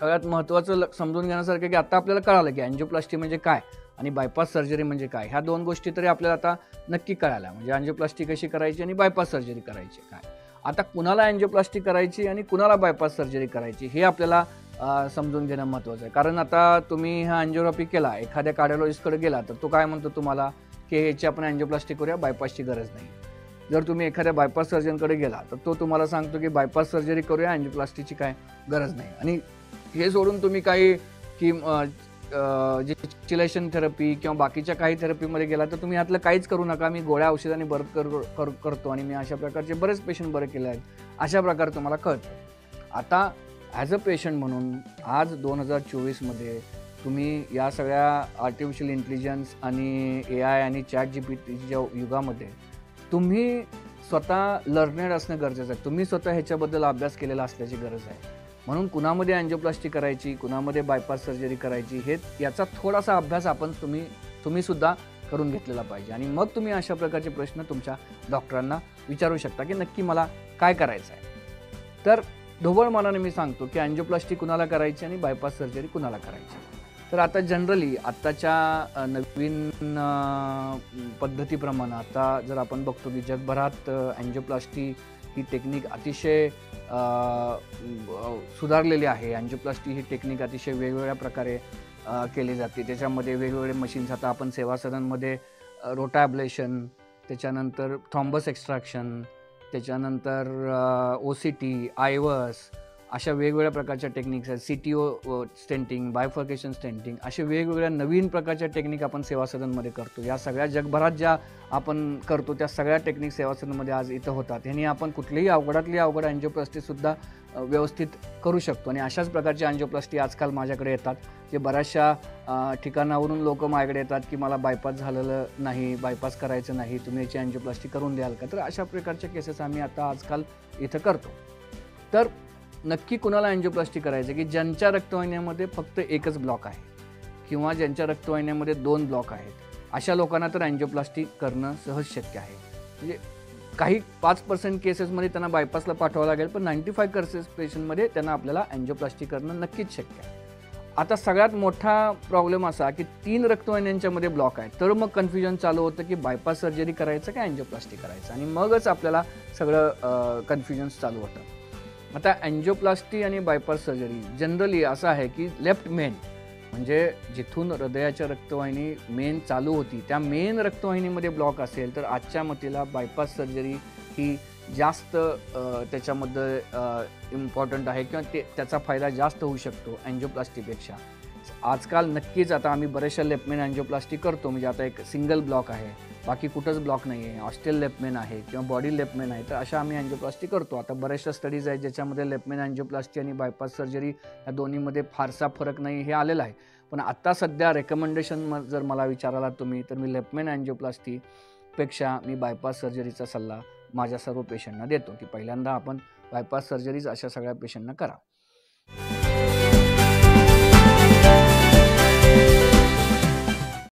सगळ्यात महत्त्वाचं समजून घेण्यासारखं की आता आपल्याला कळालं की अँजिओप्लास्टी म्हणजे काय आणि बायपास सर्जरी म्हणजे काय, ह्या दोन गोष्टी तरी आपल्याला आता नक्की कळाल्या. म्हणजे अँजिओप्लास्टी कशी करायची आणि बायपास सर्जरी करायची काय. आता कुणाला अँजिओप्लास्टी करायची आणि कुणाला बायपास सर्जरी करायची हे आपल्याला समजून घेणं महत्त्वाचं आहे. कारण आता तुम्ही हा अँजिओग्राफी केला, एखाद्या कार्डिओलॉजिस्टकडे गेला तर तो काय म्हणतो तुम्हाला की ह्याची आपण अँजिओप्लास्टी करूया, बायपासची गरज नाही. जर तुम्ही एखाद्या बायपास सर्जनकडे गेला तर तो तुम्हाला सांगतो की बायपास सर्जरी करूया, अँजिओप्लास्टीची काय गरज नाही. आणि हे सोडून तुम्ही काही की जे चिलेशन थेरपी किंवा बाकीच्या काही थेरपीमध्ये गेला तर तुम्ही यातलं काहीच करू नका, मी गोळ्या औषधांनी बरं करतो आणि मी अशा प्रकारचे बरेच पेशंट बरे केले आहेत, अशा प्रकारे तुम्हाला कळतं. आता ॲज अ पेशंट म्हणून आज 2024मध्ये तुम्ही या सगळ्या आर्टिफिशियल इंटेलिजन्स आणि AI आणि ChatGPTच्या युगामध्ये तुम्ही स्वतः लर्नेड असणं गरजेचं आहे. तुम्ही स्वतः ह्याच्याबद्दल अभ्यास केलेला असल्याची गरज आहे. म्हणून कुणामध्ये अँजिओप्लास्टी करायची, कुणामध्ये बायपास सर्जरी करायची, हे याचा थोडासा अभ्यास तुम्ही सुद्धा करून घेतलेला पाहिजे. आणि मग तुम्ही अशा प्रकारचे प्रश्न तुमच्या डॉक्टरांना विचारू शकता की नक्की मला काय करायचं आहे. तर ढोबळ मनाने मी सांगतो की अँजिओप्लास्टी कुणाला करायची आणि बायपास सर्जरी कुणाला करायची. तर आता जनरली आत्ताच्या नवीन पद्धतीप्रमाणे आता जर आपण बघतो की जगभरात अँजिओप्लास्टी ही टेक्निक अतिशय सुधारलेली आहे. अँजिओप्लास्टी ही टेक्निक अतिशय वेगवेगळ्या प्रकारे केली जाते. त्याच्यामध्ये वेगवेगळे मशीन्स, आता आपण सेवा सदनमध्ये रोटा ॲब्लेशन, त्याच्यानंतर थ्रॉम्बस एक्स्ट्रॅक्शन, त्याच्यानंतर OCT, आयवस, अशा वेगवेगळ्या प्रकारच्या टेक्निक्स आहेत. CTO स्टेंटिंग, बायफर्केशन स्टेंटिंग, अशा वेगवेगळ्या नवीन प्रकारच्या टेक्निक आपण सेवा सदनमध्ये करतो. या सगळ्या जगभरात ज्या आपण करतो त्या सगळ्या टेक्निक सेवा सदनमध्ये आज इथं होतात. ह्यानी आपण कुठलीही अवघडातली अवघड अँजिओप्लास्टीसुद्धा व्यवस्थित करू शकतो. आणि अशाच प्रकारची अँजिओप्लास्टी आजकाल माझ्याकडे येतात, जे बऱ्याचशा ठिकाणावरून लोक माझ्याकडे येतात की मला बायपास झालेलं नाही, बायपास करायचं नाही, तुम्ही याची अँजिओप्लास्टी करून द्याल का. तर अशा प्रकारच्या केसेस आम्ही आता आजकाल इथं करतो. तर नक्की कुणाला अँजिओप्लास्टी करायचं की ज्यांच्या रक्तवाहिन्यामध्ये फक्त एकच ब्लॉक आहे किंवा ज्यांच्या रक्तवाहिन्यामध्ये 2 ब्लॉक आहेत, अशा लोकांना तर अँजिओप्लास्टी करणं सहज शक्य आहे. म्हणजे काही 5% केसेसमध्ये त्यांना बायपासला पाठवावं लागेल, पण 95% पेशंटमध्ये त्यांना आपल्याला अँजिओप्लास्टी करणं नक्कीच शक्य आहे. आता सगळ्यात मोठा प्रॉब्लेम असा की 3 रक्तवाहिन्यांच्यामध्ये ब्लॉक आहे, तर मग कन्फ्युजन चालू होतं की बायपास सर्जरी करायचं की अँजिओप्लास्टी करायचं, आणि मगच आपल्याला सगळं कन्फ्युजन्स चालू होतं. आता अँजिओप्लास्टी आणि बायपास सर्जरी जनरली असं आहे की लेफ्ट मेन, म्हणजे जिथून हृदयाच्या रक्तवाहिनी मेन चालू होती त्या मेन रक्तवाहिनीमध्ये ब्लॉक असेल तर आजच्या मतीला बायपास सर्जरी ही जास्त त्याच्यामध्ये इम्पॉर्टंट आहे किंवा त्याचा फायदा जास्त होऊ शकतो अँजिओप्लास्टीपेक्षा. आजकाल नक्कीच आता आम्ही बऱ्याचशा लेफ्ट मेन अँजिओप्लास्टी करतो. म्हणजे आता एक सिंगल ब्लॉक आहे, बाकी कुठंच ब्लॉक नाही आहे, ऑस्टियल लेफ्ट मेन आहे किंवा बॉडी लेफ्ट मेन आहे, तर अशा आम्ही अँजिओप्लास्टी करतो. आता बऱ्याचशा स्टडीज आहेत ज्याच्यामध्ये लेफ्ट मेन अँजिओप्लास्टी आणि बायपास सर्जरी या दोन्हीमध्ये फारसा फरक नाही हे आलेला आहे. पण आता सध्या रेकमेंडेशन जर मला विचाराला तुम्ही, तर मी लेफ्ट मेन अँजिओप्लास्टीपेक्षा मी बायपास सर्जरीचा सल्ला माझ्या सर्व पेशंटना देतो की पहिल्यांदा आपण बायपास सर्जरीज अशा सगळ्या पेशंटना करा.